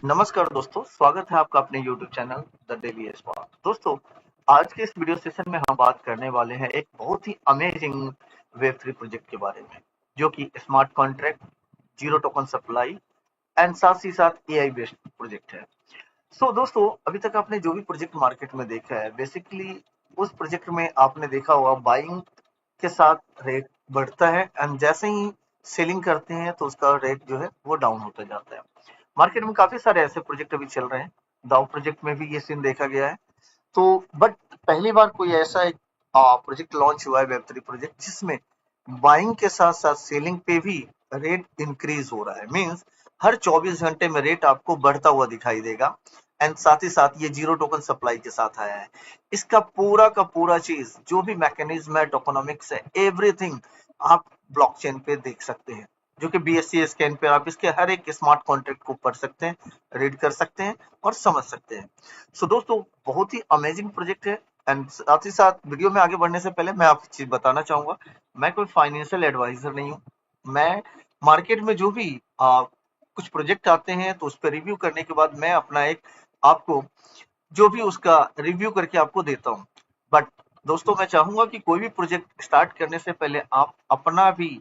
नमस्कार दोस्तों, स्वागत है आपका अपने YouTube channel the daily spark. दोस्तों, आज के इस वीडियो सेशन में हम बात करने वाले हैं एक बहुत ही अमेजिंग वेब3 प्रोजेक्ट के बारे में, जो कि smart contract, zero token supply and साथ ही साथ एआई बेस्ड प्रोजेक्ट है। दोस्तों, अभी तक आपने जो भी प्रोजेक्ट मार्केट में देखा है, बेसिकली उस प्रोजेक्ट में आपने देखा होगा बाइंग के साथ रेट बढ़ता है एंड जैसे ही सेलिंग करते हैं तो उसका रेट जो है वो डाउन होता जाता है। मार्केट में काफी सारे ऐसे प्रोजेक्ट अभी चल रहे हैं। दाव प्रोजेक्ट में भी ये सीन देखा गया है। तो बट पहली बार कोई ऐसा एक प्रोजेक्ट लॉन्च हुआ है, वेब3 प्रोजेक्ट, जिसमें बाइंग के साथ साथ सेलिंग पे भी रेट इंक्रीज हो रहा है। मींस हर 24 घंटे में रेट आपको बढ़ता हुआ दिखाई देगा एंड साथ ही साथ ये जीरो टोकन सप्लाई के साथ आया है। इसका पूरा का पूरा चीज जो भी मैकेनिज्म है, टोकनोमिक्स है, एवरीथिंग आप ब्लॉकचेन पे देख सकते हैं, जो कि BSC स्कैन पे आप इसके हर एक स्मार्ट कॉन्ट्रैक्ट को पढ़ सकते हैं, रीड कर सकते हैं और समझ सकते हैं। दोस्तों, बहुत ही अमेजिंग प्रोजेक्ट है एंड साथ ही साथ वीडियो में आगे बढ़ने से पहले मैं आपको चीज बताना चाहूंगा, मैं कोई फाइनेंशियल एडवाइजर नहीं हूँ। मैं मार्केट में जो भी कुछ प्रोजेक्ट आते हैं तो उस पर रिव्यू करने के बाद मैं अपना एक आपको जो भी उसका रिव्यू करके आपको देता हूँ। बट दोस्तों, मैं चाहूंगा कि कोई भी प्रोजेक्ट स्टार्ट करने से पहले आप अपना भी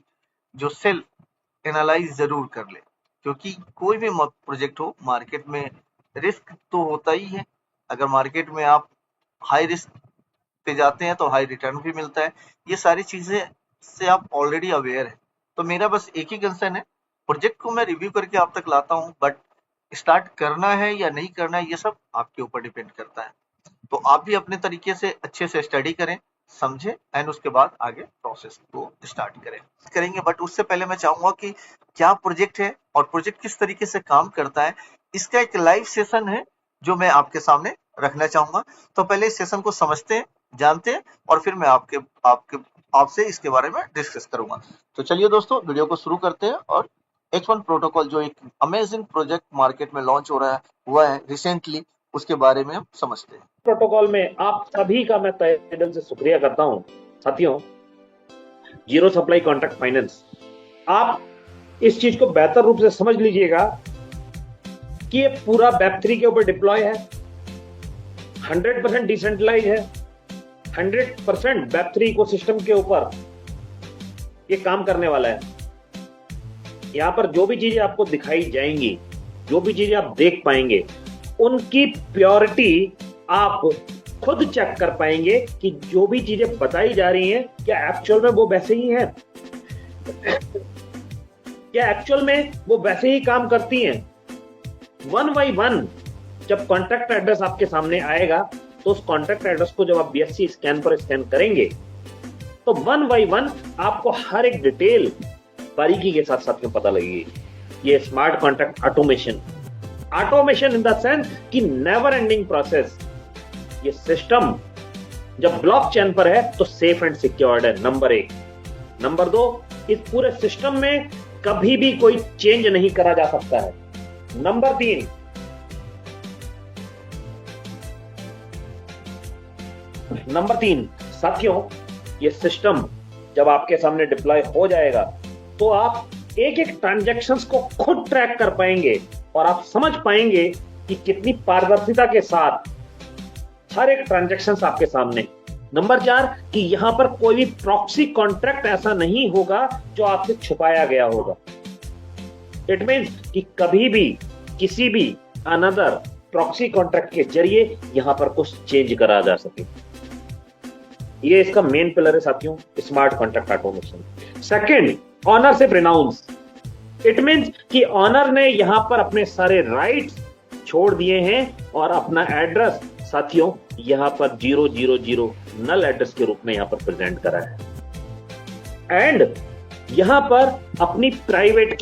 जो सेल्फ एनालाइज जरूर कर ले, क्योंकि कोई भी प्रोजेक्ट हो, मार्केट में रिस्क तो होता ही है। अगर मार्केट में आप हाई रिस्क पे जाते हैं तो हाई रिटर्न भी मिलता है। ये सारी चीजें से आप ऑलरेडी अवेयर है। तो मेरा बस एक ही कंसर्न है, प्रोजेक्ट को मैं रिव्यू करके आप तक लाता हूँ, बट स्टार्ट करना है या नहीं करना है ये सब आपके ऊपर डिपेंड करता है। तो आप भी अपने तरीके से अच्छे से स्टडी करें, समझे एंड उसके बाद आगे प्रोसेस को स्टार्ट करेंगे। बट उससे पहले मैं चाहूंगा कि क्या प्रोजेक्ट है और प्रोजेक्ट किस तरीके से काम करता है, इसका एक लाइव सेशन है जो मैं आपके सामने रखना चाहूंगा। तो पहले इस सेशन को समझते हैं, जानते हैं और फिर मैं आपसे इसके बारे में डिस्कस करूंगा। तो चलिए दोस्तों, वीडियो को शुरू करते हैं और H1 प्रोटोकॉल जो एक अमेजिंग प्रोजेक्ट मार्केट में लॉन्च हुआ है रिसेंटली, उसके बारे में हम समझते हैं। प्रोटोकॉल में आप सभी का मैं तहे दिल से शुक्रिया करता हूं। साथियों, जीरो सप्लाई कॉन्ट्रैक्ट फाइनेंस, आप इस चीज को बेहतर रूप से समझ लीजिएगा कि ये पूरा वेब3 के ऊपर डिप्लॉय है, 100% डिसेंट्रलाइज है, 100% वेब3 इकोसिस्टम के ऊपर ये काम करने वाला है। यहां पर जो भी चीजें आपको दिखाई जाएंगी, जो भी चीजें आप देख पाएंगे, उनकी प्योरिटी आप खुद चेक कर पाएंगे कि जो भी चीजें बताई जा रही हैं क्या एक्चुअल में वो वैसे ही हैं, क्या एक्चुअल में वो वैसे ही काम करती हैं। 1 by 1 जब कॉन्ट्रैक्ट एड्रेस आपके सामने आएगा तो उस कॉन्ट्रैक्ट एड्रेस को जब आप BSC स्कैन पर स्कैन करेंगे तो 1 by 1 आपको हर एक डिटेल बारीकी के साथ साथ में पता लगेगी। ये smart contract automation in the sense कि नेवर एंडिंग प्रोसेस। ये सिस्टम जब ब्लॉकचेन पर है तो सेफ एंड सिक्योर्ड है, नंबर 1। नंबर 2, इस पूरे सिस्टम में कभी भी कोई चेंज नहीं करा जा सकता है। नंबर 3 साथियों, ये सिस्टम जब आपके सामने डिप्लॉय हो जाएगा तो आप एक एक ट्रांजैक्शंस को खुद ट्रैक कर पाएंगे और आप समझ पाएंगे कि कितनी पारदर्शिता के साथ हर एक ट्रांजैक्शंस आपके सामने। नंबर 4, कि यहां पर कोई भी प्रॉक्सी कॉन्ट्रैक्ट ऐसा नहीं होगा जो आपसे छुपाया गया होगा। इट मींस कि कभी भी किसी भी अनदर प्रॉक्सी कॉन्ट्रैक्ट के जरिए यहां पर कुछ चेंज करा जा सके। ये इसका मेन पिलर है साथियों, smart contract automation. Second, ownership renounce. It means कि ऑनर ने यहां पर अपने सारे राइट्स छोड़ दिए हैं और अपना एड्रेस साथियों यहां पर 000 नल एड्रेस के रूप में यहां पर प्रेजेंट करा है एंड यहां पर अपनी प्राइवेट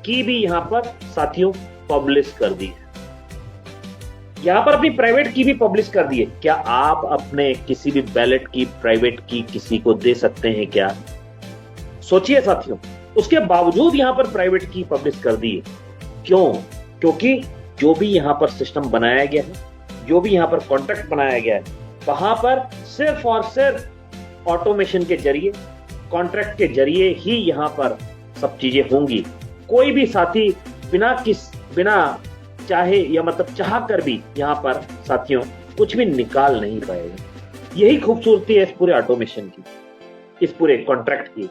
की भी यहां पर साथियों पब्लिश कर दी है। यहां पर अपनी प्राइवेट की भी पब्लिश कर दी है। क्या आप अपने किसी भी बैलेट की प्राइवेट की किसी को दे सकते हैं क्या? सोचिए साथियों, उसके बावजूद यहां पर प्राइवेट की पब्लिश कर दी है। क्यों? क्योंकि जो भी यहां पर सिस्टम बनाया गया है, जो भी यहां पर कॉन्ट्रैक्ट बनाया गया है, वहां पर सिर्फ और सिर्फ ऑटोमेशन के जरिए, कॉन्ट्रैक्ट के जरिए ही यहां पर सब चीजें होंगी। कोई भी साथी बिना चाहे या मतलब चाह कर भी यहां पर साथियों कुछ भी निकाल नहीं पाएगा। यही खूबसूरती है इस पूरे ऑटोमेशन की, इस पूरे कॉन्ट्रैक्ट की।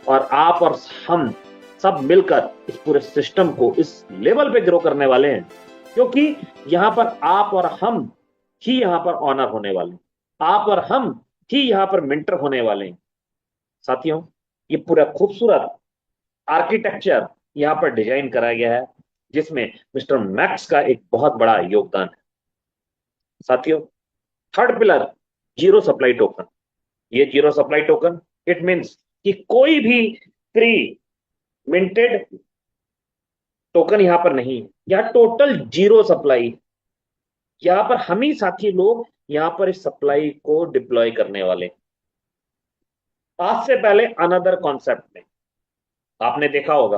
और आप और हम सब मिलकर इस पूरे सिस्टम को इस लेवल पे ग्रो करने वाले हैं, क्योंकि यहां पर आप और हम ही यहां पर ऑनर होने वाले हैं, आप और हम ही यहां पर मेंटर होने वाले हैं। साथियों, ये पूरा खूबसूरत आर्किटेक्चर यहां पर डिजाइन करा गया है, जिसमें मिस्टर मैक्स का एक बहुत बड़ा योगदान है। साथियों, third pillar, zero supply token. ये zero supply token, it means कि कोई भी प्री मिंटेड टोकन यहां पर नहीं है, यहां टोटल जीरो सप्लाई। यहां पर हम ही साथी लोग यहां पर इस सप्लाई को डिप्लॉय करने वाले। आज से पहले अनदर कॉन्सेप्ट में आपने देखा होगा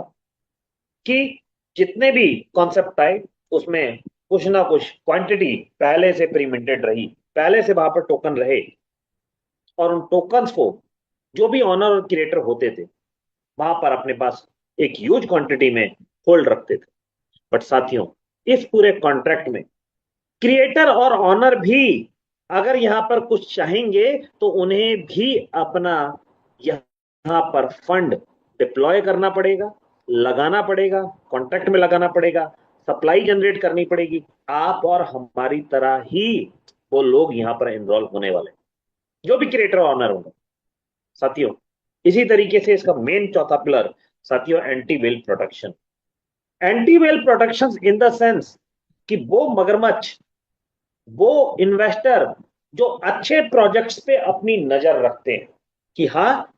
कि जितने भी कॉन्सेप्ट आए उसमें कुछ ना कुछ क्वांटिटी पहले से प्रीमिंटेड रही, पहले से वहां पर टोकन रहे, और उन टोकन्स को जो भी ऑनर और क्रिएटर होते थे वहां पर अपने पास एक ह्यूज क्वांटिटी में होल्ड रखते थे। बट साथियों, इस पूरे कॉन्ट्रैक्ट में क्रिएटर और ऑनर भी अगर यहां पर कुछ चाहेंगे तो उन्हें भी अपना यहां पर फंड डिप्लॉय करना पड़ेगा, लगाना पड़ेगा, कॉन्ट्रैक्ट में लगाना पड़ेगा, सप्लाई जनरेट करनी पड़ेगी। आप और हमारी तरह ही वो लोग यहां पर इन्वॉल्व होने वाले, जो भी क्रिएटर ऑनर होंगे। साथियों, इसी तरीके से इसका मेन चौथा पिलर साथियों, anti well protection. Anti well protection in the sense कि वो मगरमच्छ, वो इन्वेस्टर जो अच्छे प्रोजेक्ट्स पे अपनी नजर रखते हैं कि हाँ,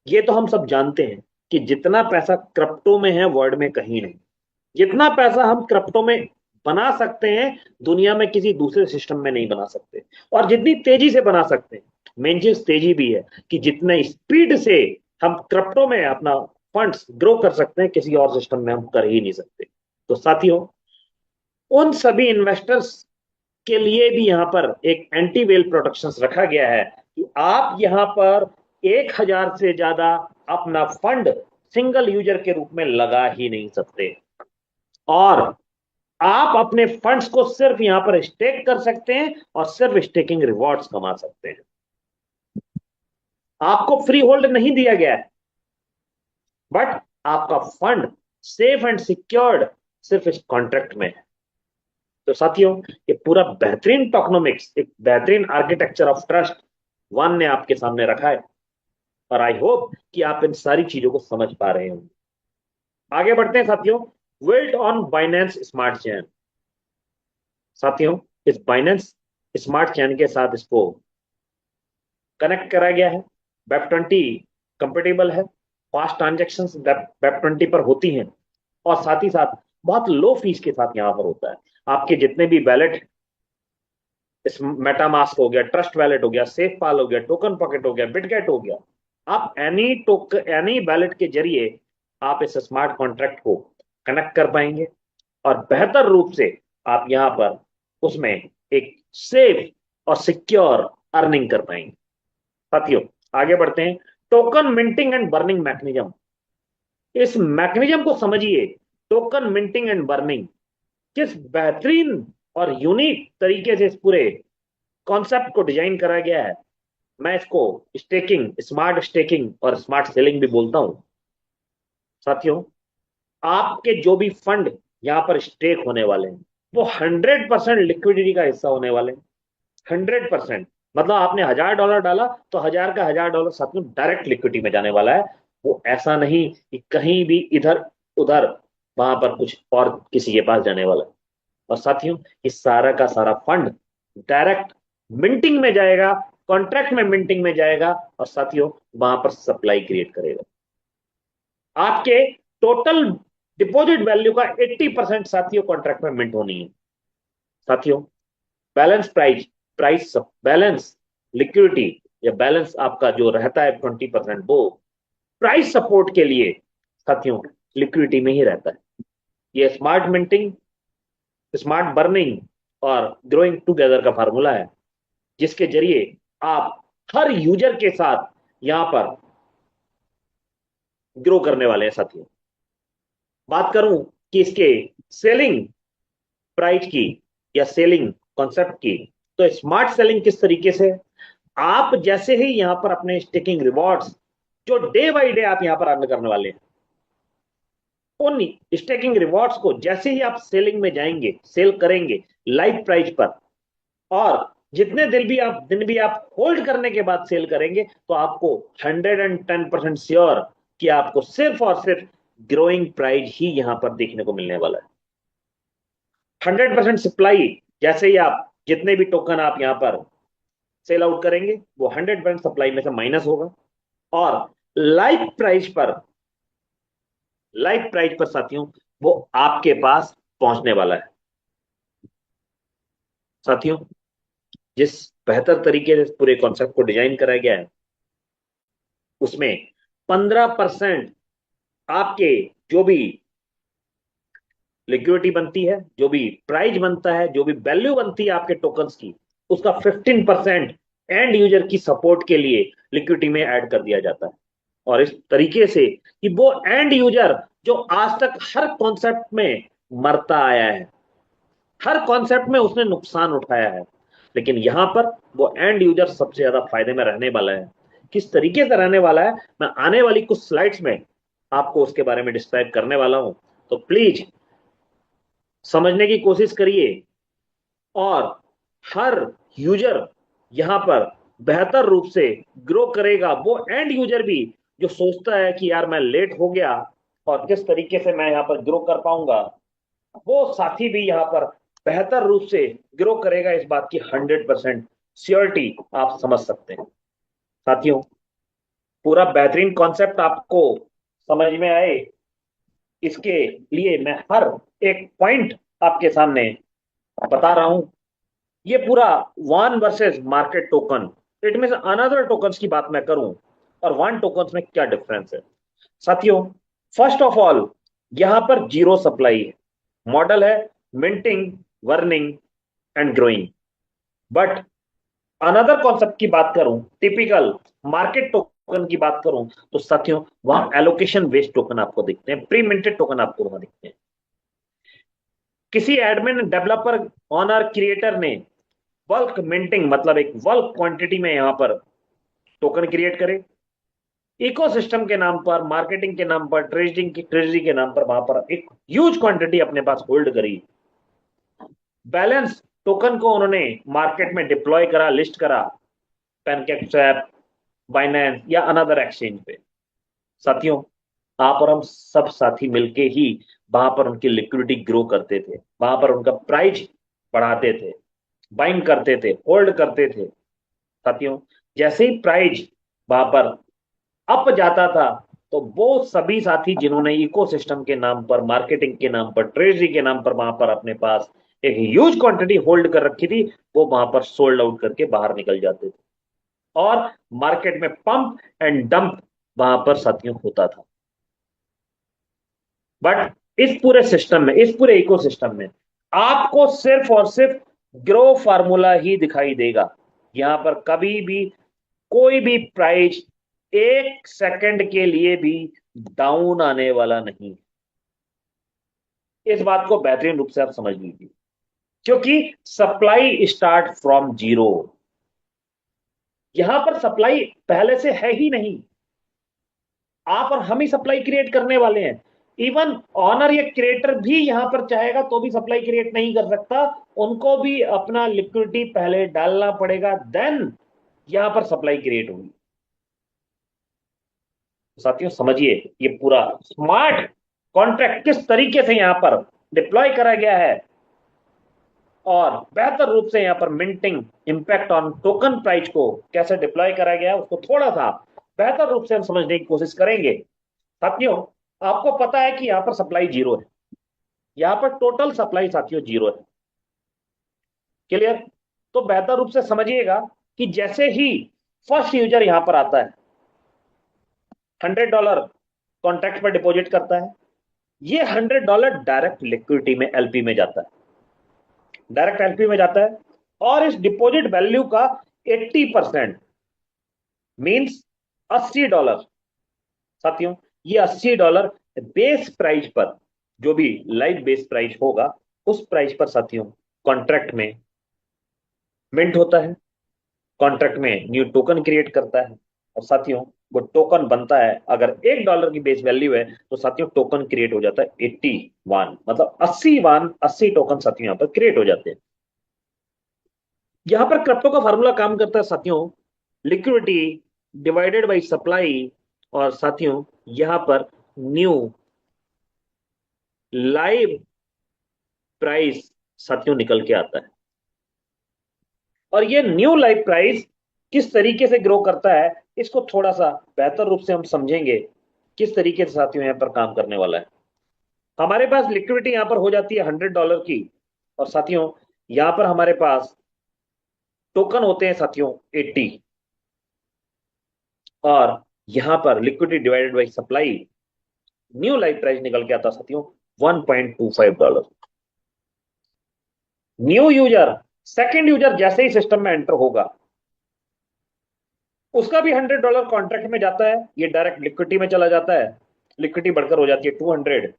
ये तो हम सब जानते हैं कि जितना पैसा क्रिप्टो में है वर्ल्ड में कहीं नहीं, जितना पैसा हम क्रिप्टो में बना सकते हैं दुनिया में किसी दूसरे सिस्टम में नहीं बना सकते, और जितनी तेजी से बना सकते हैं, मेन चीज तेजी भी है कि जितने स्पीड से हम क्रिप्टो में अपना फंड्स ग्रो कर सकते हैं किसी और सिस्टम में हम कर ही नहीं सकते। तो साथियों, उन सभी इन्वेस्टर्स के लिए भी यहां पर एक एंटी वेल प्रोटेक्शन रखा गया है कि आप यहां पर 1,000 से ज्यादा अपना फंड सिंगल यूजर के रूप में लगा ही नहीं सकते, और आप अपने फंड्स को सिर्फ यहां पर स्टेक कर सकते हैं और सिर्फ स्टेकिंग रिवॉर्ड्स कमा सकते हैं। आपको फ्री होल्ड नहीं दिया गया है, बट आपका फंड सेफ एंड सिक्योर्ड सिर्फ इस कॉन्ट्रैक्ट में है। तो साथियों, ये पूरा बेहतरीन टोकनोमिक्स, एक बेहतरीन आर्किटेक्चर ऑफ ट्रस्ट वन ने आपके सामने रखा है, और आई होप कि आप इन सारी चीजों को समझ पा रहे होंगे। आगे बढ़ते हैं साथियों, built on Binance smart chain. साथियों, इस बाइनेंस स्मार्ट चेन के साथ इसको कनेक्ट करा गया है। वेब20 कंपेटेबल है, फास्ट ट्रांजेक्शन वेब20 पर होती हैं, और साथ ही साथ बहुत लो फीस के साथ यहां पर होता है। आपके जितने भी वैलेट, इस मेटामास्क हो गया, ट्रस्ट वैलेट हो गया, सेफ पाल हो गया, टोकन पॉकेट हो गया, बिटगेट हो गया, आप एनी वैलेट के जरिए आप इस स्मार्ट कॉन्ट्रैक्ट को कनेक्ट कर पाएंगे, और बेहतर रूप से आप यहां पर उसमें एक सेफ और सिक्योर अर्निंग कर पाएंगे। साथियों, आगे बढ़ते हैं, token minting and burning mechanism. इस मैकेनिज्म को समझिए, टोकन मिंटिंग एंड बर्निंग किस बेहतरीन और यूनिक तरीके से इस पूरे कॉन्सेप्ट को डिजाइन करा गया है। मैं इसको स्टेकिंग, स्मार्ट स्टेकिंग और स्मार्ट सेलिंग भी बोलता हूं। साथियों, आपके जो भी फंड यहां पर स्टेक होने वाले हैं वो 100% लिक्विडिटी का हिस्सा होने वाले हैं। 100%, मतलब आपने $1,000 डाला तो 1,000 का $1,000 साथियों डायरेक्ट लिक्विडिटी में जाने वाला है। वो ऐसा नहीं कि कहीं भी इधर उधर वहां पर कुछ और किसी के पास जाने वाला है। और साथियों, इस सारा का सारा फंड डायरेक्ट मिंटिंग में जाएगा, कॉन्ट्रैक्ट में मिंटिंग में जाएगा, और साथियों वहां पर सप्लाई क्रिएट करेगा। आपके टोटल डिपॉजिट वैल्यू का 80% साथियों कॉन्ट्रैक्ट में मिंट होनी है। साथियों, बैलेंस प्राइस बैलेंस लिक्विडिटी या बैलेंस आपका जो रहता है 20%, वो प्राइस सपोर्ट के लिए साथियों लिक्विडिटी में ही रहता है। ये स्मार्ट मिंटिंग, स्मार्ट बर्निंग और ग्रोइंग टुगेदर का फार्मूला है, जिसके जरिए आप हर यूजर के साथ यहां पर ग्रो करने वाले हैं। साथियों, बात करूं कि इसके सेलिंग प्राइस की या सेलिंग कॉन्सेप्ट की। तो स्मार्ट सेलिंग किस तरीके से, आप जैसे ही यहां पर अपने स्टेकिंग रिवॉर्ड्स जो डे बाई डे आप यहां पर अर्न करने वाले हैं, उन स्टेकिंग रिवॉर्ड्स को जैसे ही आप सेलिंग में जाएंगे, सेल करेंगे लाइव प्राइस पर, और जितने दिन भी आप होल्ड करने के बाद सेल करेंगे, तो आपको 110% श्योर कि आपको सिर्फ और सिर्फ ग्रोइंग प्राइस ही यहां पर देखने को मिलने वाला है। 100% सप्लाई, जैसे ही आप जितने भी टोकन आप यहां पर सेल आउट करेंगे, वो 100% सप्लाई में से माइनस होगा, और लाइव प्राइस पर, साथियों, वो आपके पास पहुंचने वाला है। साथियों, जिस बेहतर तरीके से इस पूरे कॉन्सेप्ट को डिजाइन कराया गया है, उसमें 15% आपके जो भी लिक्विडिटी बनती है, जो भी प्राइस बनता है, जो भी वैल्यू बनती है आपके टोकन्स की, उसका 15% एंड यूजर की सपोर्ट के लिए लिक्विडिटी में ऐड कर दिया जाता है। और इस तरीके से कि वो एंड यूजर जो आज तक हर कॉन्सेप्ट में मरता आया है, हर कॉन्सेप्ट में उसने नुकसान उठाया है, लेकिन यहां पर वो एंड यूजर सबसे ज्यादा फायदे में रहने वाला है। किस तरीके से रहने वाला है, मैं आने वाली कुछ स्लाइड्स में आपको उसके बारे में डिस्क्राइब करने वाला हूं। तो प्लीज समझने की कोशिश करिए, और हर यूजर यहां पर बेहतर रूप से ग्रो करेगा। वो एंड यूजर भी जो सोचता है कि यार मैं लेट हो गया और किस तरीके से मैं यहां पर ग्रो कर पाऊंगा, वो साथी भी यहां पर बेहतर रूप से ग्रो करेगा। इस बात की 100% श्योरिटी आप समझ सकते हैं। साथियों, पूरा बेहतरीन कॉन्सेप्ट आपको समझ में आए, इसके लिए मैं हर एक पॉइंट आपके सामने बता रहा हूं। ये पूरा one versus market token, it mean another tokens की बात मैं करूं, और वन टोकन्स में क्या डिफरेंस है। साथियों, फर्स्ट ऑफ ऑल, यहां पर जीरो सप्लाई है, मॉडल है minting, burning and growing. But another concept की बात करूं, टिपिकल मार्केट टोकन की बात करूं, तो साथियों वहां एलोकेशन बेस्ड टोकन आपको दिखते हैं, प्री मिंटेड टोकन आपको वहां दिखते हैं। किसी एडमिन, डेवलपर, ऑनर, क्रिएटर ने बल्क मिंटिंग, मतलब एक बल्क क्वांटिटी में यहां पर टोकन क्रिएट करे, इकोसिस्टम के नाम पर, मार्केटिंग के नाम पर, ट्रेजरी के नाम पर वहां पर एक ह्यूज क्वांटिटी अपने पास होल्ड करी, बैलेंस टोकन को उन्होंने मार्केट में डिप्लॉय करा, लिस्ट करा, पैनकेकस्वैप, बाइनेंस या अनदर एक्सचेंज पे। साथियों, आप और हम सब साथी मिलके ही वहां पर उनकी लिक्विडिटी ग्रो करते थे, वहां पर उनका प्राइस बढ़ाते थे, बाइंग करते थे, होल्ड करते थे। साथियों, जैसे ही प्राइस वहां पर अप जाता था, तो वो सभी साथी जिन्होंने इकोसिस्टम के नाम पर, मार्केटिंग के नाम पर, ट्रेजरी के नाम पर वहां पर अपने पास एक ह्यूज क्वांटिटी होल्ड कर रखी थी, वो वहां पर सोल्ड आउट करके बाहर निकल जाते थे, और मार्केट में पंप एंड डंप वहां पर साथियों होता था। बट इस पूरे सिस्टम में, इस पूरे इकोसिस्टम में आपको सिर्फ और सिर्फ ग्रो फार्मूला ही दिखाई देगा। यहां पर कभी भी कोई भी प्राइस एक सेकंड के लिए भी डाउन आने वाला नहीं। इस बात को बेहतरीन रूप से आप समझ लीजिए, क्योंकि सप्लाई स्टार्ट फ्रॉम जीरो। यहां पर सप्लाई पहले से है ही नहीं, आप और हम ही सप्लाई क्रिएट करने वाले हैं। इवन ऑनर या क्रिएटर भी यहां पर चाहेगा तो भी सप्लाई क्रिएट नहीं कर सकता, उनको भी अपना लिक्विडिटी पहले डालना पड़ेगा, देन यहां पर सप्लाई क्रिएट होगी। साथियों समझिए, ये पूरा स्मार्ट कॉन्ट्रैक्ट किस तरीके से यहां पर डिप्लॉय करा गया है, और बेहतर रूप से यहां पर minting impact on token price को कैसे डिप्लॉय करा गया है, उसको थोड़ा सा बेहतर रूप से हम समझने की कोशिश करेंगे। साथियों, आपको पता है कि यहां पर सप्लाई जीरो है, यहां पर टोटल सप्लाई साथियों जीरो है। क्लियर? तो बेहतर रूप से समझिएगा कि जैसे ही फर्स्ट यूजर यहां पर आता है, $100 कॉन्ट्रैक्ट पर डिपॉजिट करता है, ये $100 डायरेक्ट लिक्विडिटी में, एलपी में जाता है, डायरेक्ट एलपी में जाता है, और इस डिपॉजिट वैल्यू का 80% मींस $80। साथियों, ये $80 बेस प्राइस पर जो भी लाइव बेस प्राइस होगा उस प्राइस पर साथियों कॉन्ट्रैक्ट में मिंट होता है, कॉन्ट्रैक्ट में न्यू टोकन क्रिएट करता है, और साथियों वो टोकन बनता है। अगर $1 की बेस वैल्यू है तो साथियों टोकन क्रिएट हो जाता है 81, मतलब 80 टोकन साथियों यहां पर क्रिएट हो जाते हैं। यहां पर क्रिप्टो का फार्मूला काम करता है साथियों, लिक्विडिटी डिवाइडेड बाय सप्लाई, और साथियों यहां पर न्यू लाइव प्राइस साथियों निकल के आता है। और ये न्यू लाइव प्राइस किस तरीके से ग्रो करता है इसको थोड़ा सा बेहतर रूप से हम समझेंगे, किस तरीके से साथियों यहां पर काम करने वाला है। हमारे पास लिक्विडिटी यहां पर हो जाती है $100 की, और साथियों यहां पर हमारे पास टोकन होते हैं साथियों 80, और यहां पर liquidity divided by supply new live price निकल के आता साथियों $1.25। न्यू यूजर, सेकेंड यूजर जैसे ही सिस्टम में एंटर होगा उसका भी $100 कॉन्ट्रैक्ट में जाता है, ये डायरेक्ट लिक्विडिटी में चला जाता है, लिक्विडिटी बढ़कर हो जाती है 200,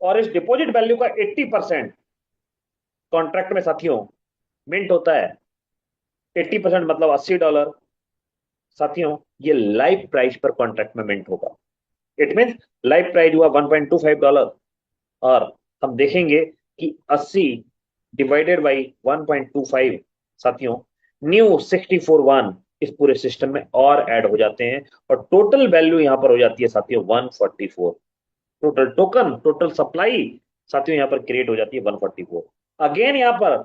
और इस डिपॉजिट वैल्यू का 80% कॉन्ट्रैक्ट में साथियों मिंट होता है। 80% मतलब $80 साथियों ये लाइव प्राइस पर कॉन्ट्रैक्ट में मिंट होगा। इट मीन लाइव प्राइस हुआ $1.25, और हम देखेंगे कि 80 डिवाइडेड बाई 1.25 साथियों न्यू 64 इस पूरे सिस्टम में और ऐड हो जाते हैं, और टोटल वैल्यू यहां पर हो जाती है साथियों 144। टोटल टोकन, टोटल सप्लाई साथियों यहां पर क्रिएट हो जाती है 144। अगेन यहां पर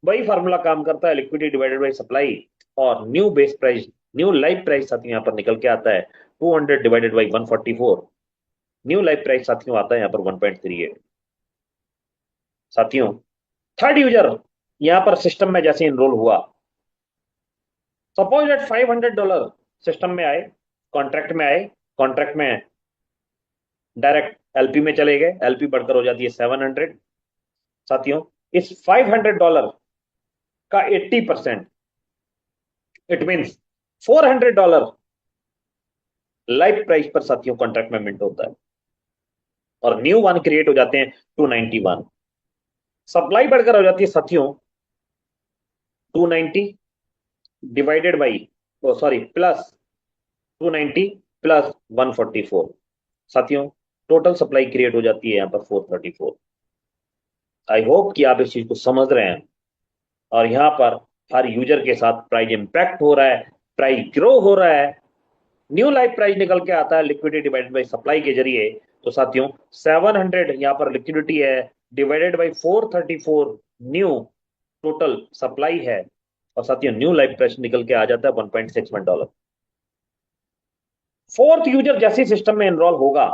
वही फार्मूला काम करता है, लिक्विडिटी डिवाइडेड बाई सप्लाई, और new base price, new live price साथियों यहां पर निकल के आता है 200 divided by 144। New live price साथियों आता है यहां पर 1.38। साथियों थर्ड यूजर यहां पर सिस्टम में जैसे इनरोल हुआ, सपोज दैट $500 सिस्टम में आए, कॉन्ट्रैक्ट में आए, कॉन्ट्रैक्ट में डायरेक्ट एलपी में चले गए, एलपी बढ़कर हो जाती है 700। साथियों इस $500 का 80%, इट मींस $400 लाइव प्राइस पर साथियों कॉन्ट्रैक्ट में मिंट होता है, और न्यू वन क्रिएट हो जाते हैं 291। सप्लाई बढ़कर हो जाती है साथियों 290 divided by, sorry plus 290 plus 144 साथियों टोटल सप्लाई क्रिएट हो जाती है यहां पर 434। आई होप कि आप इस चीज को समझ रहे हैं, और यहां पर हर यूजर के साथ प्राइस इंपैक्ट हो रहा है, प्राइस ग्रो हो रहा है, न्यू लाइव प्राइस निकल के आता है लिक्विडिटी डिवाइडेड बाई सप्लाई के जरिए। तो साथियों 700 यहां पर लिक्विडिटी है, divided by 434 new total supply है, और साथियों न्यू लाइव प्राइस निकल के आ जाता है $1.61। फोर्थ यूजर जैसे सिस्टम में एनरोल होगा,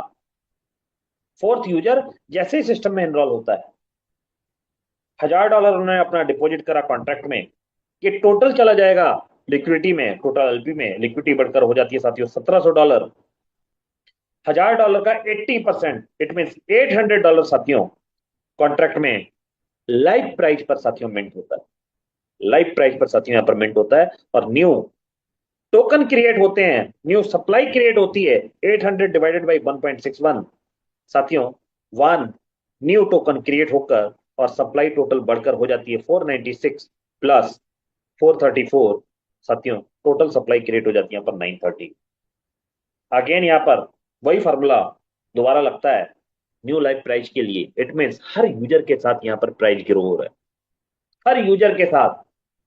फोर्थ यूजर जैसे सिस्टम में एनरोल होता है, $1000 उन्होंने अपना डिपॉजिट करा कॉन्ट्रैक्ट में, ये टोटल चला जाएगा लिक्विडिटी में, टोटल एलपी में लिक्विडिटी बढ़कर हो जाती है साथियों $1700। $1000 का 80%, इट मीन $800 साथियों कॉन्ट्रैक्ट में लाइव प्राइस पर साथियों मिंट होता है, लाइव प्राइस पर साथियों यहां पर मिंट होता है, और न्यू टोकन क्रिएट होते हैं, न्यू सप्लाई क्रिएट होती है 800 डिवाइडेड बाई 1.61 साथियों 1 न्यू टोकन क्रिएट होकर, और सप्लाई टोटल बढ़कर हो जाती है 496 प्लस 434 साथियों टोटल सप्लाई क्रिएट हो जाती है यहाँ पर 930। अगेन यहाँ पर वही फार्मूला दोबारा लगता है न्यू लाइव प्राइस के लिए। इट मीन्स हर यूजर के साथ यहाँ पर प्राइस ग्रो हो रहा है, हर यूजर के साथ,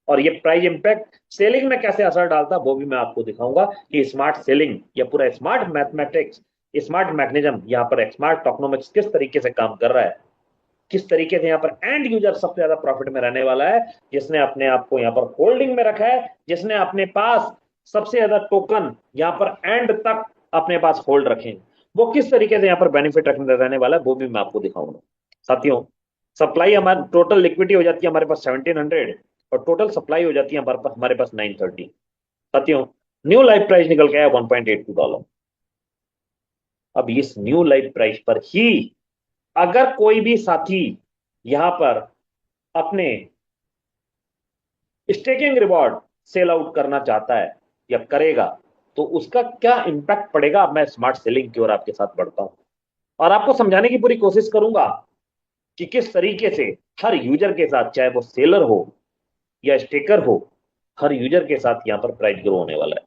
और ये प्राइस इंपैक्ट सेलिंग में कैसे असर डालता है वो भी मैं आपको दिखाऊंगा कि स्मार्ट सेलिंग या पूरा स्मार्ट मैथमेटिक्स, स्मार्ट मैकेनिज्म यहाँ पर स्मार्ट टोकनोमिक्स किस तरीके से काम कर रहा है, किस तरीके से यहाँ पर एंड यूजर सबसे ज्यादा प्रॉफिट में रहने वाला है, जिसने अपने आप को यहाँ पर होल्डिंग में रखा है, जिसने अपने पास सबसे ज्यादा टोकन यहाँ पर एंड तक अपने पास होल्ड रखे, वो किस तरीके से यहाँ पर बेनिफिट रखने रहने वाला है वो भी मैं आपको दिखाऊंगा। साथियों सप्लाई हमारी टोटल लिक्विडिटी हो जाती है हमारे पास 1700, और टोटल सप्लाई हो जाती है हमारे पास 930। साथियों न्यू लाइव प्राइस निकल के आया $1.82। अब इस न्यू लाइव प्राइस पर ही अगर कोई भी साथी यहां पर अपने स्टेकिंग रिवॉर्ड सेल आउट करना चाहता है या करेगा तो उसका क्या इंपैक्ट पड़ेगा, मैं स्मार्ट सेलिंग की ओर आपके साथ बढ़ता हूं। और आपको समझाने की पूरी कोशिश करूंगा कि किस तरीके से हर यूजर के साथ, चाहे वो सेलर हो या स्टेकर हो, हर यूजर के साथ यहां पर प्राइस ग्रो होने वाला है।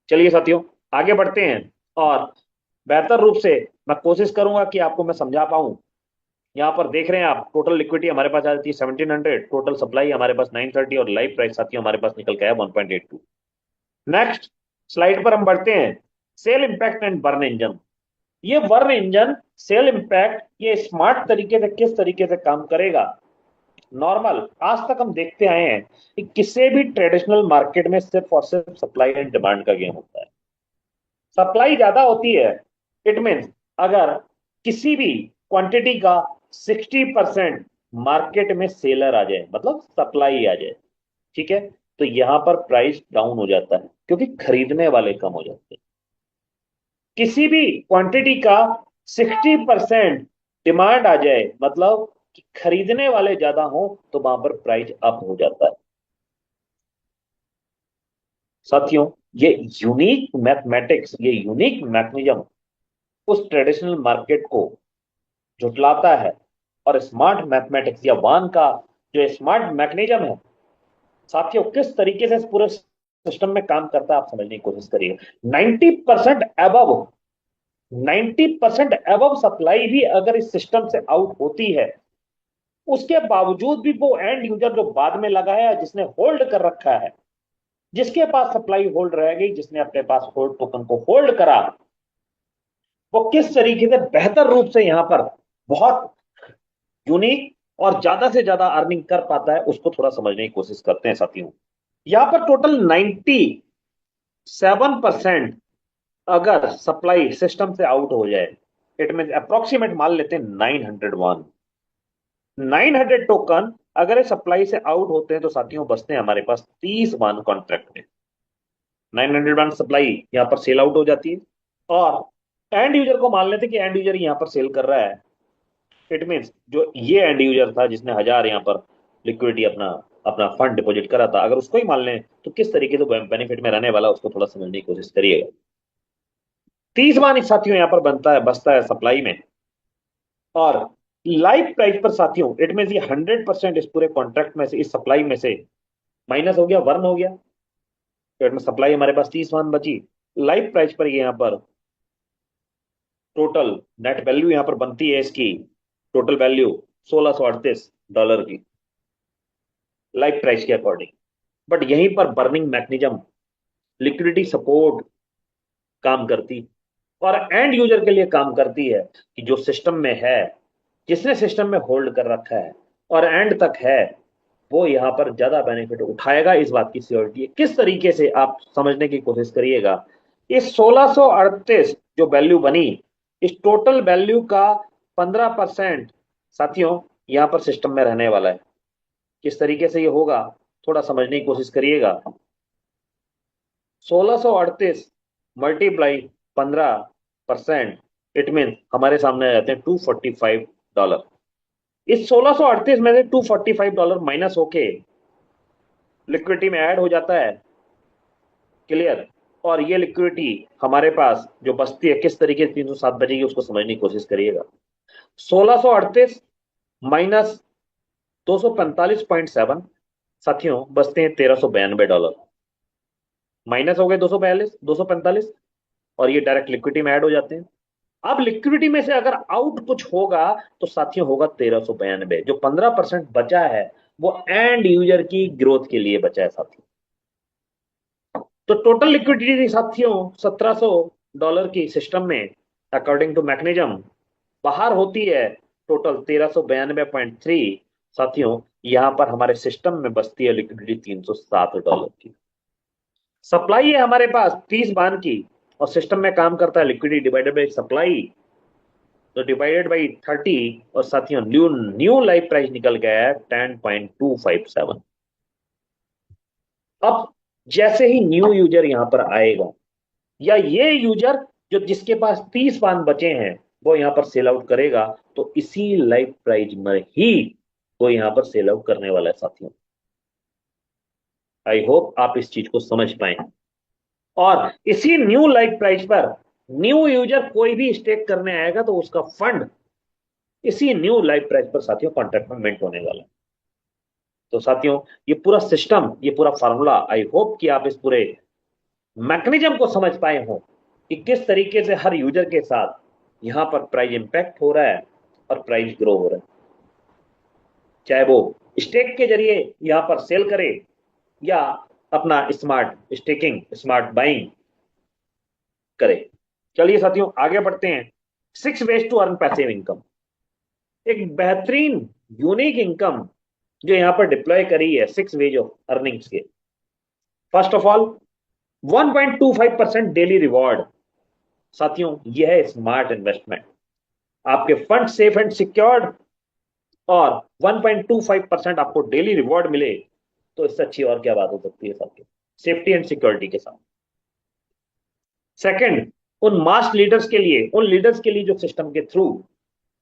चलिए साथियों, आगे बढ़ते हैं और बेहतर रूप से मैं कोशिश करूंगा कि आपको मैं समझा पाऊं। यहां पर देख रहे हैं आप, टोटल लिक्विडिटी हमारे पास आ जाती है 1700, टोटल सप्लाई हमारे पास 930 और लाइव प्राइस साथियों हमारे पास निकल के आया 1.82। नेक्स्ट स्लाइड पर हम बढ़ते हैं, sale impact and burn engine. ये बर्न इंजन, सेल इंपैक्ट, ये स्मार्ट तरीके से किस तरीके से काम करेगा। नॉर्मल आज तक हम देखते आए हैं कि किसी भी ट्रेडिशनल मार्केट में सिर्फ और सिर्फ सप्लाई एंड डिमांड का गेम होता है। सप्लाई ज्यादा होती है, इट मीन्स अगर किसी भी क्वांटिटी का 60% मार्केट में सेलर आ जाए, मतलब सप्लाई आ जाए, ठीक है, तो यहां पर प्राइस डाउन हो जाता है क्योंकि खरीदने वाले कम हो जाते हैं। किसी भी क्वांटिटी का 60% डिमांड आ जाए, मतलब कि खरीदने वाले ज्यादा हो, तो वहां पर प्राइस अप हो जाता है। साथियों, ये यूनिक मैथमेटिक्स, ये यूनिक मैकेनिज्म उस ट्रेडिशनल मार्केट को झुटलाता है, और स्मार्ट मैथमेटिक्स या वान का जो स्मार्ट मैकेनिज्म है साथियों, किस तरीके से इस पूरे सिस्टम में काम करता है आप समझने की कोशिश करिए। 90% अबव 90% अबव सप्लाई भी अगर इस सिस्टम से आउट होती है, उसके बावजूद भी वो एंड यूजर जो बाद में लगा है, जिसने होल्ड कर रखा है, जिसके पास सप्लाई होल्ड रह गई, जिसने अपने पास होल्ड टोकन को होल्ड करा, वो किस तरीके से बेहतर रूप से यहां पर बहुत यूनिक और ज्यादा से ज्यादा अर्निंग कर पाता है, उसको थोड़ा समझने की कोशिश करते हैं साथियों। यहां पर टोटल 97% अगर सप्लाई सिस्टम से आउट हो जाए, इट मीन अप्रोक्सीमेट मान लेते हैं 901 900 टोकन अगर सप्लाई से आउट होते हैं, तो साथियों बचते हैं हमारे पास 30 वन कॉन्ट्रैक्ट में। 901 सप्लाई यहां पर सेल आउट हो जाती है, और एंड यूजर को मान लेते हैं कि एंड यूजर यहां पर सेल कर रहा है। इट मीन्स जो ये एंड यूजर था जिसने 1000 यहां पर लिक्विडिटी अपना अपना फंड डिपॉजिट करा था, अगर उसको ही मान लें, तो किस तरीके से बेनिफिट में रहने वाला, उसको थोड़ा समझने की कोशिश करिएगा। 30 मान इस साथियों यहां पर बनता है, बचता है सप्लाई में, और लाइव प्राइस पर साथियों इट मीन ये 100% इस पूरे कॉन्ट्रैक्ट में से, इस सप्लाई में से माइनस हो गया, वर्न हो गया, तो इसमें सप्लाई हमारे पास 30 मान बची। लाइव प्राइस पर ये यहां पर टोटल नेट वैल्यू यहां पर बनती है, इसकी टोटल वैल्यू $1638 की लाइव प्राइस के अकॉर्डिंग। बट यहीं पर बर्निंग मैकेनिज्म, लिक्विडिटी सपोर्ट काम करती, और एंड यूजर के लिए काम करती है कि जो सिस्टम में है, जिसने सिस्टम में होल्ड कर रखा है और एंड तक है, वो यहां पर ज्यादा बेनिफिट उठाएगा, इस बात की श्योरिटी है। किस तरीके से आप समझने की कोशिश करिएगा। इस 1638 जो वैल्यू बनी, इस टोटल वैल्यू का 15% साथियों यहां पर सिस्टम में रहने वाला है। किस तरीके से ये होगा, थोड़ा समझने की कोशिश करिएगा। 1638 मल्टीप्लाई 15%, इट मीन हमारे सामने आ जाते हैं $245। इस 1638 में से $245 माइनस होके लिक्विडिटी में ऐड हो जाता है, क्लियर। और ये लिक्विडिटी हमारे पास जो बचती है, किस तरीके से 307 बचेगी, उसको समझने की कोशिश करिएगा। 1638 माइनस 245.7 साथियों बचते हैं $1392, माइनस हो गए 245, और ये डायरेक्ट लिक्विडिटी में ऐड हो जाते हैं। अब लिक्विडिटी में से अगर आउट कुछ होगा, तो साथियों होगा 1392। जो 15% बचा है, वो एंड यूजर की ग्रोथ के लिए बचा है साथियों। तो टोटल लिक्विडिटी साथियों $1700 की सिस्टम में अकॉर्डिंग टू मैकेनिज्म बाहर होती है टोटल 1392.3। साथियों यहां पर हमारे सिस्टम में बचती है लिक्विडिटी $307 की। सप्लाई है हमारे पास 30 बान की, और सिस्टम में काम करता है लिक्विडिटी डिवाइडेड बाई सप्लाई, तो डिवाइडेड बाई 30, और साथियों न्यू लाइव प्राइस निकल गया है 10.257। अब जैसे ही न्यू यूजर यहां पर आएगा, या ये यूजर जो जिसके पास 30 पान बचे हैं, वो यहां पर सेल आउट करेगा, तो इसी लाइव प्राइस में ही वो यहां पर सेल आउट करने वाला है साथियों। आई होप आप इस चीज को समझ पाए। और इसी न्यू लाइव प्राइस पर न्यू यूजर कोई भी स्टेक करने आएगा तो उसका फंड इसी न्यू लाइव प्राइस पर साथियों कॉन्ट्रैक्ट में मिंट होने वाला है। तो साथियों ये पूरा सिस्टम, ये पूरा फार्मूला, आई होप कि आप इस पूरे मैकेनिज्म को समझ पाए हो कि किस तरीके से हर यूजर के साथ यहां पर प्राइस इंपैक्ट हो रहा है और प्राइस ग्रो हो रहा है, चाहे वो स्टेक के जरिए यहां पर सेल करे या अपना स्मार्ट स्टेकिंग, स्मार्ट बाइंग करे। चलिए साथियों आगे बढ़ते हैं। 6 ways to earn passive income, एक बेहतरीन यूनिक इनकम जो यहां पर डिप्लॉय करी है 6 वेज ऑफ अर्निंग्स के। First of all 1.25% daily reward. साथियों यह है स्मार्ट इन्वेस्टमेंट, आपके फंड सेफ एंड सिक्योर्ड और 1.25% आपको डेली रिवॉर्ड मिले तो इससे अच्छी और क्या बात हो सकती है साथियों, सेफ्टी एंड सिक्योरिटी के साथ। सेकंड, उन मास लीडर्स के लिए, उन लीडर्स के लिए जो सिस्टम के थ्रू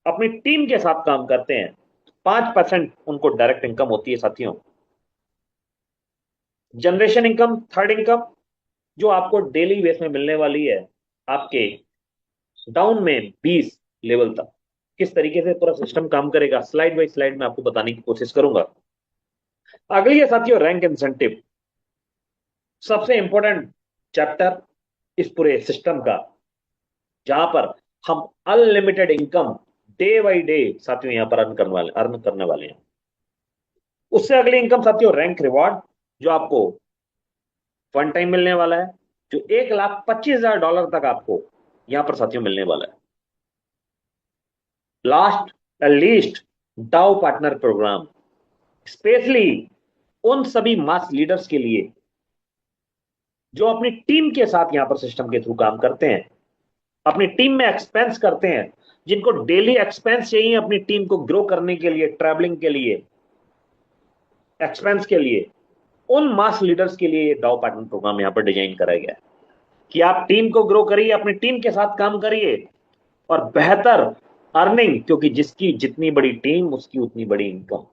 अपनी टीम के साथ काम करते हैं, 5% उनको डायरेक्ट इनकम होती है साथियों। जनरेशन इनकम, थर्ड इनकम जो आपको डेली बेस में मिलने वाली है आपके डाउन में 20 लेवल तक। किस तरीके से पूरा सिस्टम काम करेगा स्लाइड बाय स्लाइड में आपको बताने की कोशिश करूंगा। अगली है साथियों रैंक इंसेंटिव, सबसे इंपॉर्टेंट चैप्टर इस पूरे सिस्टम का, जहां पर हम unlimited income day by day साथियों यहां पर अर्न करने वाले हैं। उससे अगली इनकम साथियों रैंक रिवॉर्ड, जो आपको वन टाइम मिलने वाला है, जो $1,25,000 तक आपको यहां पर साथियों मिलने वाला है। लास्ट एंड लीस्ट डाउ पार्टनर प्रोग्राम, स्पेशली उन सभी मास लीडर्स के लिए जो अपनी टीम के साथ यहां पर सिस्टम के थ्रू काम करते हैं, अपनी टीम में एक्सपेंस करते हैं, जिनको डेली एक्सपेंस चाहिए अपनी टीम को ग्रो करने के लिए, ट्रैवलिंग के लिए, एक्सपेंस के लिए, उन मास लीडर्स के लिए ये डाउ पार्टनर प्रोग्राम यहां पर डिजाइन करा गया है कि आप टीम को ग्रो करिए, अपनी टीम के साथ काम करिए और बेहतर अर्निंग, क्योंकि जिसकी जितनी बड़ी टीम उसकी उतनी बड़ी इनकम,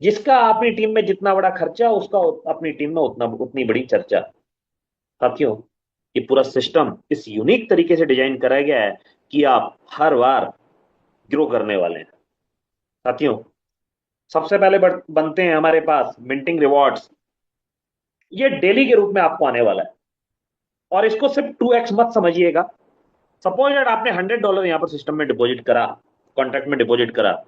जिसका अपनी टीम में जितना बड़ा खर्चा उसका अपनी टीम में उतनी बड़ी चर्चा। साथियों ये पूरा सिस्टम इस यूनिक तरीके से डिजाइन कराया गया है कि आप हर बार ग्रो करने वाले हैं। साथियों सबसे पहले बनते हैं हमारे पास मिंटिंग रिवॉर्ड्स, ये डेली के रूप में आपको आने वाला है और इसको सिर्फ 2x मत समझिएगा। सपोज दैट आपने $100 यहां पर सिस्टम में डिपॉजिट करा, कॉन्ट्रैक्ट में डिपॉजिट करा,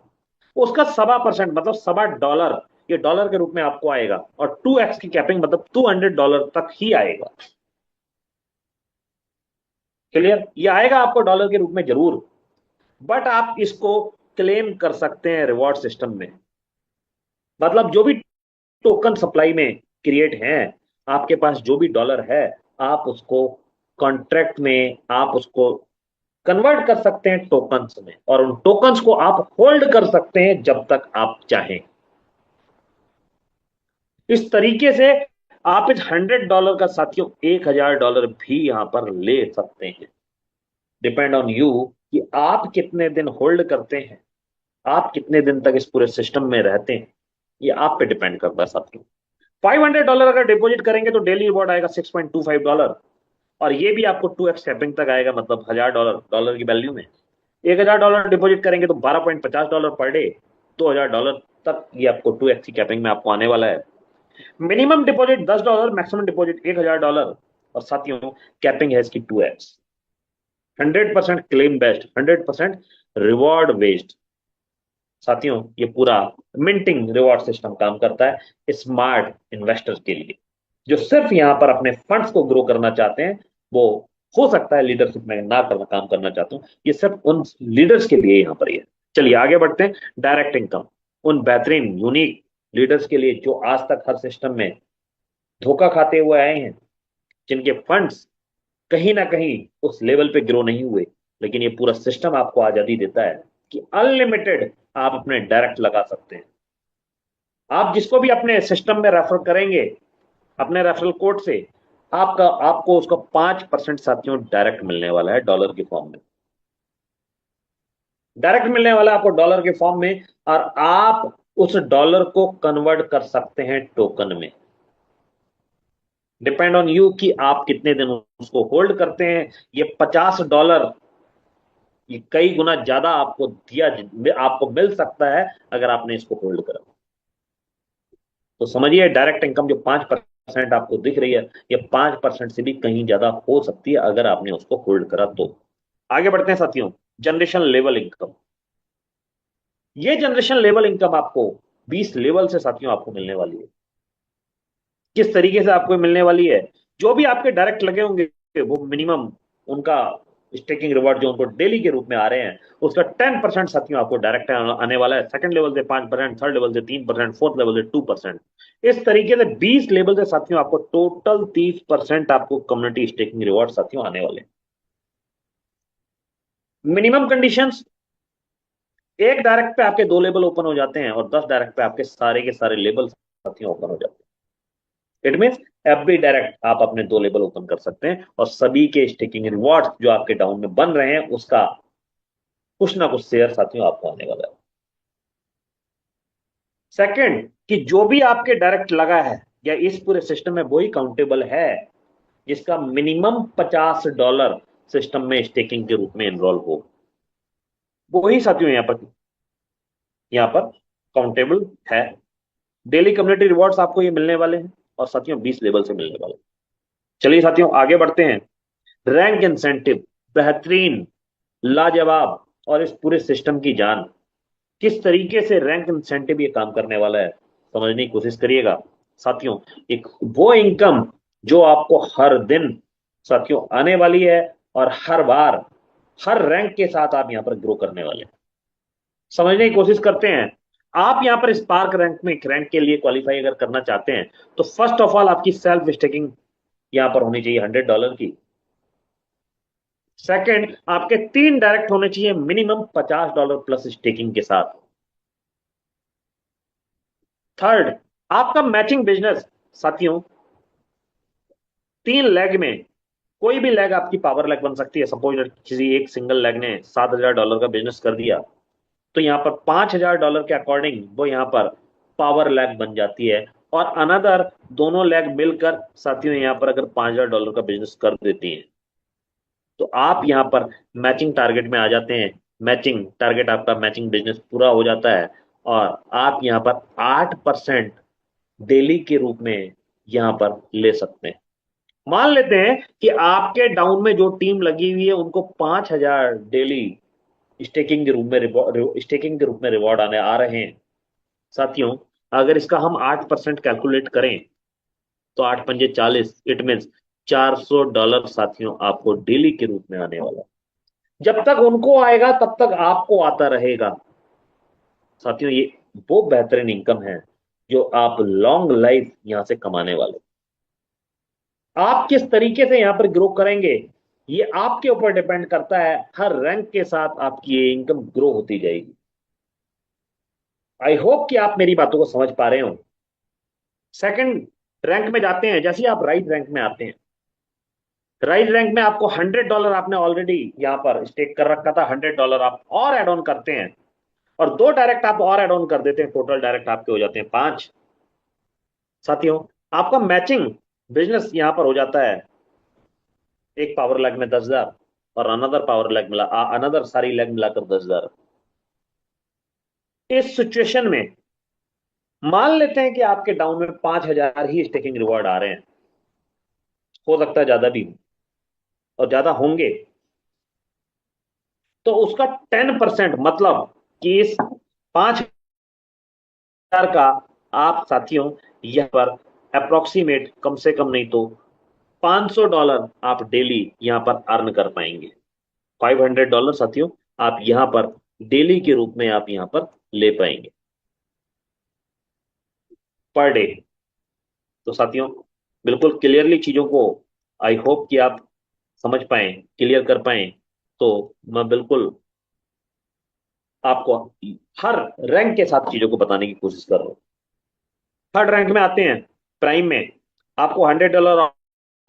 उसका 1.25% मतलब $1.25 ये डॉलर के रूप में आपको आएगा और 2x की कैपिंग मतलब $200 तक ही आएगा। क्लियर, ये आएगा आपको डॉलर के रूप में जरूर, बट आप इसको क्लेम कर सकते हैं रिवॉर्ड सिस्टम में। मतलब जो भी टोकन सप्लाई में क्रिएट हैं, आपके पास जो भी डॉलर है, आप उसको कॉन्ट्रैक्ट में आप उसको कन्वर्ट कर सकते हैं टोकन्स में और उन टोकन्स को आप होल्ड कर सकते हैं जब तक आप चाहें। इस तरीके से आप इस $100 का साथियों $1,000 भी यहां पर ले सकते हैं। डिपेंड ऑन यू कि आप कितने दिन होल्ड करते हैं, आप कितने दिन तक इस पूरे सिस्टम में रहते हैं, ये आप पे डिपेंड करता है साथियों। $500 अगर डिपॉजिट करेंगे तो डेली रिवॉर्ड आएगा $6.25 और ये भी आपको 2x कैपिंग तक आएगा, मतलब $1,000 डॉलर की वैल्यू में। $1,000 डिपॉजिट करेंगे तो $12.50 पर डे, $2,000 तक ये आपको 2x की कैपिंग में आपको आने वाला है। मिनिमम डिपॉजिट $10, मैक्सिमम डिपॉजिट $1,000 और साथियों कैपिंग है इसकी 2x। 100% claim based, 100% reward based. साथियों ये पूरा मिंटिंग रिवॉर्ड सिस्टम काम करता है स्मार्ट इन्वेस्टर्स के लिए, जो सिर्फ यहां पर अपने फंड्स को ग्रो करना चाहते हैं। वो हो सकता है लीडरशिप में ना करना काम करना चाहते हो, ये सिर्फ उन लीडर्स के लिए यहां पर ही है। चलिए आगे बढ़ते हैं। डायरेक्ट इनकम, उन बेहतरीन यूनिक लीडर्स के लिए जो आज तक हर सिस्टम में धोखा खाते हुए आए हैं, जिनके फंड्स कहीं ना कहीं उस लेवल पे ग्रो नहीं हुए, लेकिन ये पूरा सिस्टम आपको आजादी देता है कि अनलिमिटेड आप अपने डायरेक्ट लगा सकते हैं। आप जिसको भी अपने सिस्टम में रेफर करेंगे अपने रेफरल कोड से, आपको उसका 5% साथियों डायरेक्ट मिलने वाला है डॉलर के फॉर्म में। डायरेक्ट मिलने वाला है आपको डॉलर के फॉर्म में और आप उस डॉलर को कन्वर्ट कर सकते हैं टोकन में। डिपेंड ऑन यू कि आप कितने दिन उसको होल्ड करते हैं। ये $50, ये कई गुना ज्यादा आपको आपको मिल सकता है अगर आपने इसको होल्ड करा। तो समझिए, डायरेक्ट इनकम जो 5% आपको दिख रही है, ये 5% से भी कहीं ज्यादा हो सकती है अगर आपने उसको होल्ड करा तो। आगे बढ़ते हैं साथियों, जनरेशन लेवल इनकम। ये जनरेशन लेवल इनकम आपको 20 लेवल से साथियों आपको मिलने वाली है। किस तरीके से आपको मिलने वाली है? जो भी आपके डायरेक्ट लगे होंगे, वो मिनिमम उनका स्टेकिंग रिवॉर्ड जो उनको डेली के रूप में आ रहे हैं, उसका 10% साथियों आपको डायरेक्ट आने वाला है। सेकंड लेवल से 5%, थर्ड लेवल से 3%, फोर्थ लेवल से 2%। इस तरीके से 20 लेवल से साथियों आपको टोटल 30% आपको कम्युनिटी स्टेकिंग रिवॉर्ड साथियों आने वाले हैं। मिनिमम कंडीशंस, एक डायरेक्ट पे आपके 2 लेवल ओपन हो जाते हैं और 10 डायरेक्ट पे आपके सारे के सारे लेवल साथियों ओपन हो जाते हैं। इट मीन्स एवरी डायरेक्ट आप अपने 2 लेवल ओपन कर सकते हैं और सभी के स्टेकिंग रिवॉर्ड्स जो आपके डाउन में बन रहे हैं, उसका कुछ ना कुछ शेयर साथियों आपको आने वाला है। सेकंड, कि जो भी आपके डायरेक्ट लगा है या इस पूरे सिस्टम में वही काउंटेबल है जिसका मिनिमम $50 सिस्टम में स्टेकिंग के रूप में एनरोल हो, वही साथियों यहां पर काउंटेबल है। डेली कम्युनिटी रिवॉर्ड्स आपको ये मिलने वाले हैं और साथियों 20 लेवल से मिलने वाले हैं। चलिए साथियों आगे बढ़ते हैं। रैंक इंसेंटिव, बेहतरीन, लाजवाब और इस पूरे सिस्टम की जान। किस तरीके से रैंक इंसेंटिव ये काम करने वाला है, समझने की कोशिश करिएगा साथियों। एक वो इनकम जो आपको हर दिन साथियों आने वाली है और हर बार हर रैंक के साथ आप यहां पर ग्रो करने वाले हैं। समझने की कोशिश करते हैं। आप यहां पर स्पार्क रैंक में एक रैंक के लिए क्वालिफाई अगर करना चाहते हैं, तो फर्स्ट ऑफ ऑल आपकी सेल्फ स्टेकिंग यहां पर होनी चाहिए $100 की। सेकंड, आपके 3 डायरेक्ट होने चाहिए मिनिमम $50 प्लस स्टेकिंग के साथ। थर्ड, आपका मैचिंग बिजनेस साथियों 3 लेग में कोई भी लेग आपकी पावर लेग बन सकती है। सपोज किसी एक सिंगल लेग ने $7,000 का बिजनेस कर दिया, तो यहां पर $5,000 के अकॉर्डिंग वो यहां पर पावर लेग बन जाती है। और अनदर दोनों लेग मिलकर साथियों यहां पर अगर $5,000 का बिजनेस कर देती हैं, तो आप यहां पर मैचिंग टारगेट में आ जाते हैं। मैचिंग टारगेट आपका मैचिंग बिजनेस पूरा हो जाता है और आप यहां पर 8% डेली के रूप में यहां पर ले सकते हैं। मान लेते हैं कि आपके डाउन में जो टीम लगी हुई है उनको 5,000 डेली स्टेकिंग के रूप में रिवॉर्ड आने आ रहे हैं साथियों। अगर इसका हम 8% कैलकुलेट करें, तो 8 पंजे 40, इट मीन $400 साथियों आपको डेली के रूप में आने वाला है। जब तक उनको आएगा तब तक आपको आता रहेगा साथियों। ये वो बेहतरीन इनकम है जो आप लॉन्ग लाइफ यहां से कमाने वाले। आप किस तरीके से यहां पर ग्रो करेंगे, ये आपके ऊपर डिपेंड करता है। हर रैंक के साथ आपकी ये इनकम ग्रो होती जाएगी। आई होप कि आप मेरी बातों को समझ पा रहे हो। सेकंड रैंक में जाते हैं, जैसे ही आप राइट रैंक में आते हैं, राइट रैंक में आपको $100 आपने ऑलरेडी यहां पर स्टेक कर रखा था, $100 आप और एड ऑन करते हैं और 2 डायरेक्ट आप और एड ऑन कर देते हैं, टोटल डायरेक्ट आपके हो जाते हैं 5 साथियों। आपका मैचिंग बिजनेस यहां पर हो जाता है, एक पावर लैग में 10,000 और अनदर पावर लैग मिला अनदर सारी लैग मिलाकर 10,000। इस सिचुएशन में मान लेते हैं कि आपके डाउन में 5,000 ही स्टेकिंग रिवॉर्ड आ रहे हैं, हो सकता है ज्यादा भी हो और ज्यादा होंगे, तो उसका 10% मतलब कि इस 5,000 का आप साथियों यहां पर अप्रोक्सीमेट कम से कम नहीं तो $500 आप डेली यहां पर अर्न कर पाएंगे। $500 साथियों आप यहां पर डेली के रूप में आप यहां पर ले पाएंगे पर डे। तो साथियों बिल्कुल क्लियरली चीजों को आई होप कि आप समझ पाए, क्लियर कर पाए। तो मैं बिल्कुल आपको हर रैंक के साथ चीजों को बताने की कोशिश कर रहा हूं। थर्ड रैंक में आते हैं, प्राइम में आपको $100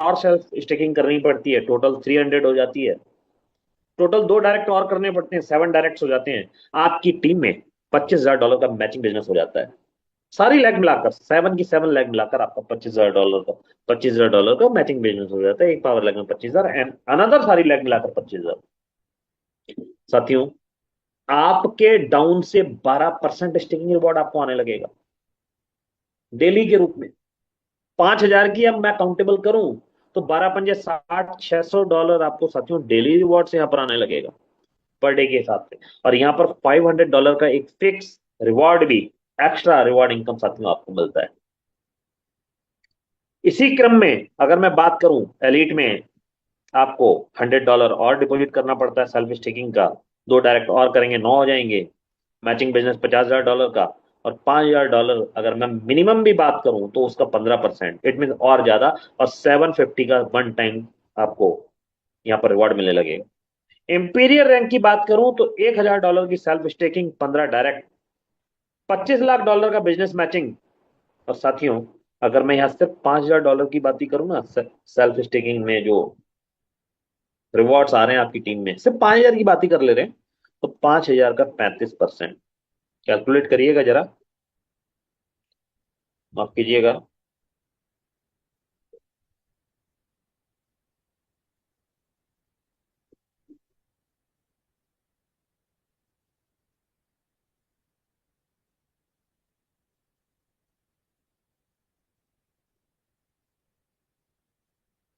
और सेल्फ स्टेकिंग करनी पड़ती है, टोटल 300 हो जाती है। टोटल 2 डायरेक्ट और करने पड़ते हैं, 7 डायरेक्ट हो जाते हैं। आपकी टीम में $25,000 का मैचिंग बिजनेस हो जाता है सारी लैग मिलाकर 7 की 7 लैग मिलाकर आपका $25,000 का मैचिंग बिजनेस हो जाता है। एक पावर लैग में 25,000 एंड अनदर सारी लैग मिलाकर 25,000। साथियों, आपके डाउन से 12% स्टिकिंग रिवॉर्ड आपको आने लगेगा डेली के रूप में। 5,000 की अब मैं काउंटेबल करूं तो 12 पंजे 60, $600 आपको साथियों डेली रिवॉर्ड से यहां पर आने लगेगा पर डे के हिसाब से। और यहां पर $500 का एक फिक्स रिवॉर्ड भी, एक्स्ट्रा रिवॉर्ड इनकम साथियों आपको मिलता है। इसी क्रम में अगर मैं बात करूं एलिट में, आपको $100 और डिपॉजिट करना पड़ता है सेल्फ स्टेकिंग का। 2 डायरेक्ट और करेंगे 9 हो जाएंगे। मैचिंग बिजनेस $50,000 का, और $5,000 अगर मैं मिनिमम भी बात करूं तो उसका 15%, इट मीन और ज्यादा। और 750 का वन टाइम आपको यहाँ पर रिवॉर्ड मिलने लगेगा। इंपीरियर रैंक की बात करूं तो $1,000 की सेल्फ स्टेकिंग, 15 डायरेक्ट, $25 लाख का बिजनेस मैचिंग। और साथियों, अगर मैं यहाँ सिर्फ $5,000 की बात ही करूँ ना, सेल्फ स्टेकिंग में जो रिवॉर्ड्स आ रहे हैं आपकी टीम में, सिर्फ 5,000 की बात ही कर ले रहे हैं, तो 5,000 का 35%। कैलकुलेट करिएगा जरा, माफ कीजिएगा।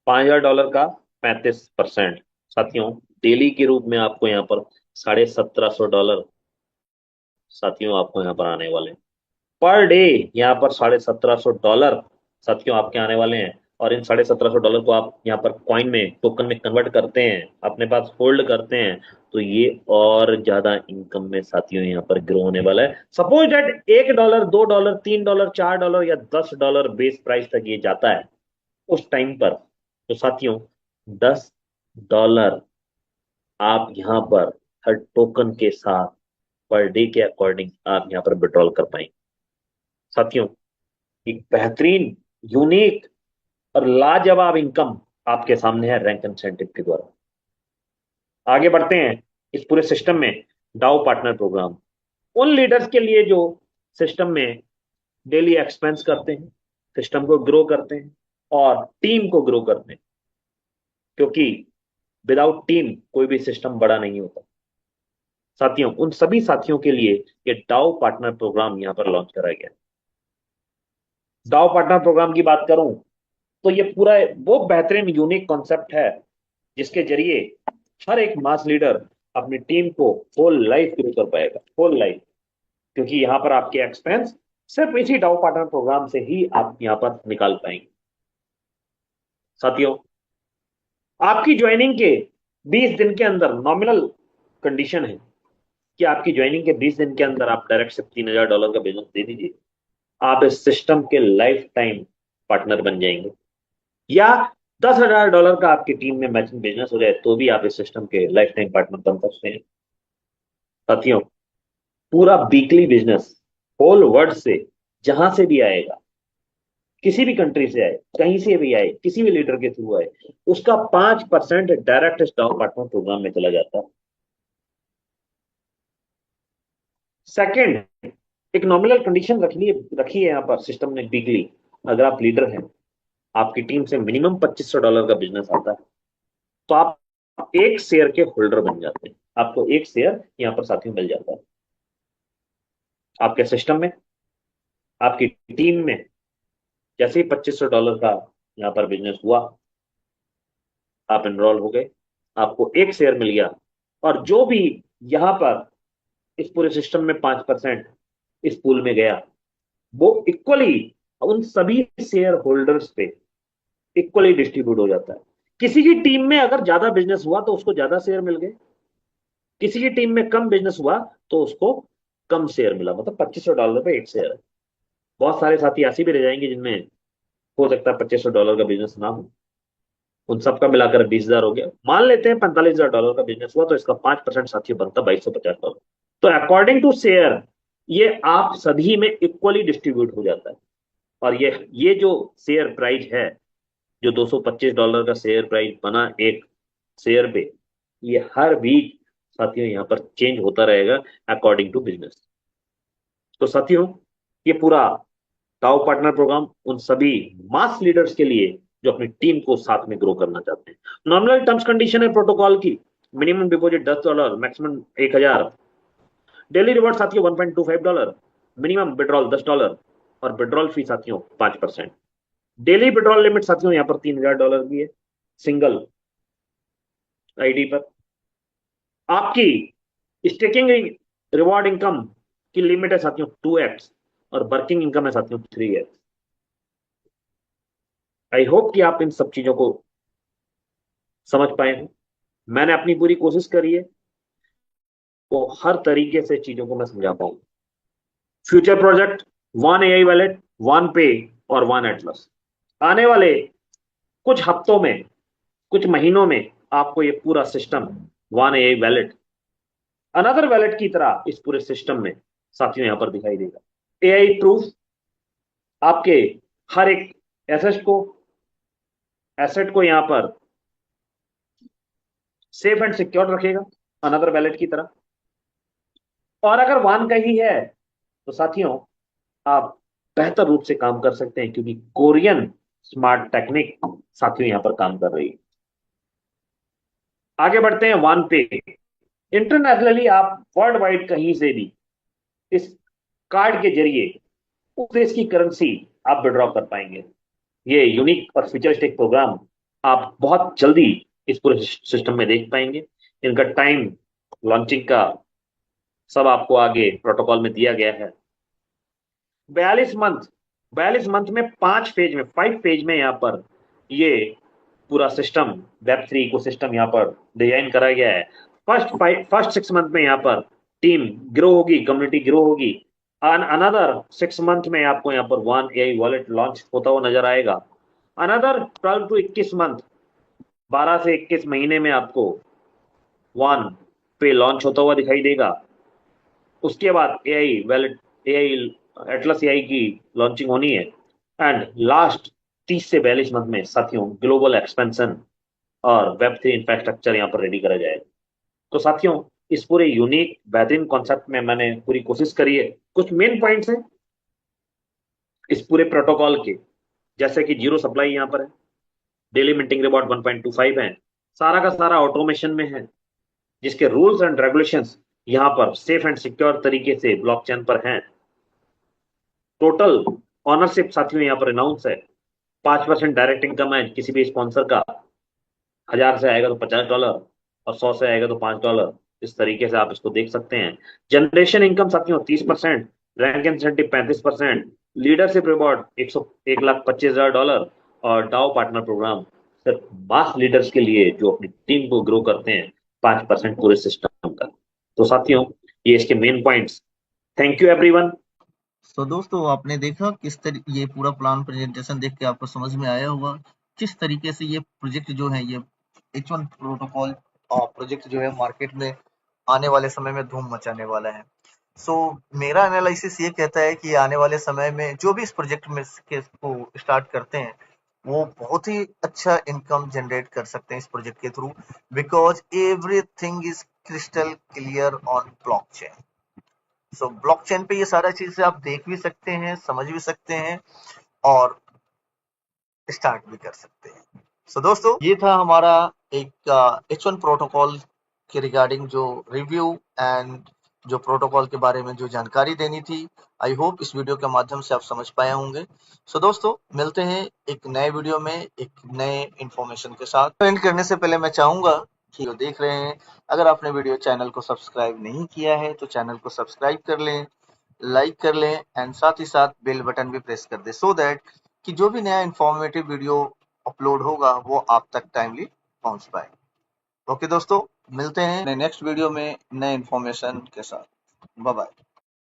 $5,000 का 35%। साथियों, डेली के रूप में आपको यहाँ पर $1,750 साथियों आपको यहाँ पर आने वाले हैं पर डे। यहाँ पर $1,750 साथियों आपके आने वाले हैं। और इन $1,750 को आप यहाँ पर कॉइन में, टोकन में कन्वर्ट करते हैं, अपने पास होल्ड करते हैं, तो ये और ज्यादा इनकम में साथियों यहाँ पर ग्रो होने वाला है। सपोज डेट $1, $2, $3, $4 या $10 बेस प्राइस तक ये जाता है उस टाइम पर, तो साथियों $10 आप यहाँ पर हर टोकन के साथ पर डे के अकॉर्डिंग आप यहाँ पर विड्रॉल कर पाएंगे। साथियों, एक बेहतरीन, यूनिक और लाजवाब इनकम आपके सामने है रैंक इंसेंटिव के द्वारा। आगे बढ़ते हैं इस पूरे सिस्टम में। डाउ पार्टनर प्रोग्राम उन लीडर्स के लिए जो सिस्टम में डेली एक्सपेंस करते हैं, सिस्टम को ग्रो करते हैं और टीम को ग्रो करते हैं, क्योंकि विदाउट टीम कोई भी सिस्टम बड़ा नहीं होता। साथियों, उन सभी साथियों के लिए ये डाउ पार्टनर प्रोग्राम यहां पर लॉन्च कराया गया। डाउ पार्टनर प्रोग्राम की बात करूं तो ये पूरा वो बेहतरीन यूनिक कॉन्सेप्ट है जिसके जरिए हर एक मास लीडर अपनी टीम को होल लाइफ ग्रो कर पाएगा, होल लाइफ। क्योंकि यहाँ पर आपके एक्सपेंस सिर्फ इसी डाउ पार्टनर प्रोग्राम से ही आप यहाँ पर निकाल पाएंगे। साथियों, आपकी ज्वाइनिंग के 20 दिन के अंदर नॉमिनल कंडीशन है कि आपकी ज्वाइनिंग के 20 दिन के अंदर आप डायरेक्ट सिर्फ $3,000 का बिजनेस दे दीजिए, आप इस सिस्टम के लाइफ टाइम पार्टनर बन जाएंगे। या $10,000 का आपकी टीम में मैचिंग बिजनेस हो जाए तो भी आप इस सिस्टम के लाइफ टाइम पार्टनर बन सकते हैं। साथियों, पूरा वीकली बिजनेस होल वर्ल्ड से जहां से भी आएगा, किसी भी कंट्री से आए, कहीं से भी आए, किसी भी लीडर के थ्रू आए, उसका 5% डायरेक्ट स्टॉक पार्टनर प्रोग्राम में चला जाता है। सेकंड, एक नॉमिनल कंडीशन रखी है यहाँ पर सिस्टम ने वीकली। अगर आप लीडर हैं, आपकी टीम से मिनिमम $2,500 का बिजनेस आता है, तो आप एक शेयर के होल्डर बन जाते हैं। आपको एक शेयर यहाँ पर साथियों मिल जाता है। आपके सिस्टम में, आपकी टीम में जैसे ही $2,500 का यहाँ पर बिजनेस हुआ, आप एनरोल हो गए, आपको एक शेयर मिल गया। और जो भी यहाँ पर इस पूरे सिस्टम में 5% इस पूल में गया, वो इक्वली उन सभी शेयर होल्डर्स पे इक्वली डिस्ट्रीब्यूट हो जाता है। किसी की टीम में अगर ज्यादा बिजनेस हुआ तो उसको ज्यादा शेयर मिल गए, किसी की टीम में कम बिजनेस हुआ तो उसको कम शेयर मिला। मतलब $2,500 पे एक शेयर है। बहुत सारे साथी ऐसे भी रह जाएंगे जिनमें हो सकता है $2,500 का बिजनेस ना हो, उन सबका मिलाकर 20,000 हो गया। मान लेते हैं $45,000 का बिजनेस हुआ, तो इसका 5% साथियों बनता $2,250। तो अकॉर्डिंग टू शेयर ये आप सभी में इक्वली डिस्ट्रीब्यूट हो जाता है। और ये जो शेयर प्राइस है, जो $225 का शेयर प्राइस बना एक शेयर पे, ये हर वीक साथियों यहाँ पर चेंज होता रहेगा अकॉर्डिंग टू बिजनेस। तो साथियों, ये पूरा टाउ पार्टनर प्रोग्राम उन सभी मास लीडर्स के लिए जो अपनी टीम को साथ में ग्रो करना चाहते हैं। नॉमिनल टर्म्स कंडीशन है प्रोटोकॉल की, minimum deposit $10, maximum 1000। Daily reward साथियों $1.25, मिनिमम विड्रॉल $10 और विड्रॉल फी साथियों 5%। डेली विड्रॉल लिमिट साथियों यहां पर $3000 की है सिंगल आईडी पर। आपकी स्टेकिंग रिवॉर्ड इनकम की लिमिट है साथियों 2x और वर्किंग इनकम है साथियों 3x। आई होप कि आप इन सब चीजों को समझ पाए हैं। मैंने अपनी पूरी कोशिश करी है वो हर तरीके से चीजों को मैं समझा पाऊं। Future project, one AI wallet, one पे और वन एटलस। आने वाले कुछ हफ्तों में, कुछ महीनों में आपको ये पूरा system one AI wallet another wallet की तरह इस पूरे सिस्टम में साथियों यहां पर दिखाई देगा। एआई प्रूफ आपके हर एक एसेट को यहां पर सेफ एंड सिक्योर रखेगा अनदर वैलेट की तरह। और अगर वन का ही है तो साथियों आप बेहतर रूप से काम कर सकते हैं, क्योंकि कोरियन स्मार्ट टेक्निक साथियों यहां पर काम कर रही है। आगे बढ़ते हैं वन पे। इंटरनेशनली आप वर्ल्ड वाइड कहीं से भी इस कार्ड के जरिए उस देश की करेंसी आप विड्रॉ कर पाएंगे। ये यूनिक और फ्यूचरिस्टिक प्रोग्राम आप बहुत जल्दी इस पूरे सिस्टम में देख पाएंगे। इनका टाइम लॉन्चिंग का सब आपको आगे प्रोटोकॉल में दिया गया है। 42 मंथ में 5 फेज में यहाँ पर ये पूरा सिस्टम वेब3 इकोसिस्टम यहाँ पर डिजाइन करा गया है। फर्स्ट 6 मंथ में यहाँ पर टीम ग्रो होगी, कम्युनिटी ग्रो होगी। अनदर 6 मंथ में आपको यहाँ पर वन एआई वॉलेट लॉन्च होता हुआ नजर आएगा। अनदर 12 to 21 मंथ, 12 से 21 महीने में आपको वन पे लॉन्च होता हुआ दिखाई देगा। उसके बाद AI wallet, AI Atlas AI की लॉन्चिंग होनी है। एंड लास्ट 30 से 42 मंथ में साथियों ग्लोबल एक्सपेंशन और वेब3 इंफ्रास्ट्रक्चर यहाँ पर रेडी करा जाएगा। तो साथियों इस पूरे यूनिक बेहतरीन कॉन्सेप्ट में मैंने पूरी कोशिश करी है। कुछ मेन पॉइंट्स हैं इस पूरे प्रोटोकॉल के, जैसे कि जीरो सप्लाई यहाँ पर है, डेली मिंटिंग रिवॉर्ड 1.25 है, सारा का सारा ऑटोमेशन में है, जिसके रूल्स एंड रेगुलेशंस यहाँ पर सेफ एंड सिक्योर तरीके से ब्लॉकचेन पर हैं। टोटल ऑनरशिप साथियों यहाँ पर अनाउंस है। 5% डायरेक्ट इनकम है किसी भी स्पॉन्सर का। 1000 से आएगा तो $50 और 100 से आएगा तो $5। इस तरीके से आप इसको देख सकते हैं। जनरेशन इनकम साथियों 30%, रैंक इंसेंटिव 35%, लीडरशिप रिवॉर्ड $1,25,000 और डाउ पार्टनर प्रोग्राम सिर्फ मास लीडर्स के लिए जो अपनी टीम को ग्रो करते हैं 5% पूरे सिस्टम का। तो साथियों ये इसके main points. Thank you everyone. तो दोस्तों आपने देखा ये पूरा प्लान प्रेजेंटेशन देख के आपको समझ में आया होगा किस तरीके से ये प्रोजेक्ट जो है, ये H1 प्रोटोकॉल प्रोजेक्ट जो है मार्केट में आने वाले समय में धूम मचाने वाला है। मेरा एनालिसिस ये कहता है कि आने वाले समय में जो भी इस प्रोजेक्ट में को स्टार्ट करते हैं वो बहुत ही अच्छा इनकम जनरेट कर सकते हैं इस प्रोजेक्ट के through, because everything is crystal clear on blockchain. Blockchain पे ये सारा चीजें आप देख भी सकते हैं, समझ भी सकते हैं और स्टार्ट भी कर सकते हैं। दोस्तों ये था हमारा एक H1 प्रोटोकॉल के रिगार्डिंग जो रिव्यू एंड जो प्रोटोकॉल के बारे में जो जानकारी देनी थी। आई होप इस वीडियो के माध्यम से आप समझ पाए होंगे। दोस्तों मिलते हैं एक नए वीडियो में एक नए इंफॉर्मेशन के साथ। एंड करने से पहले मैं चाहूंगा कि जो देख रहे हैं, अगर आपने वीडियो चैनल को सब्सक्राइब नहीं किया है तो चैनल को सब्सक्राइब कर लें, लाइक कर लें एंड साथ ही साथ बेल बटन भी प्रेस कर दें, सो दैट कि जो भी नया इंफॉर्मेटिव वीडियो अपलोड होगा वो आप तक टाइमली पहुंच पाए। ओके दोस्तों, मिलते हैं नेक्स्ट वीडियो में नए इंफॉर्मेशन के साथ। Bye bye.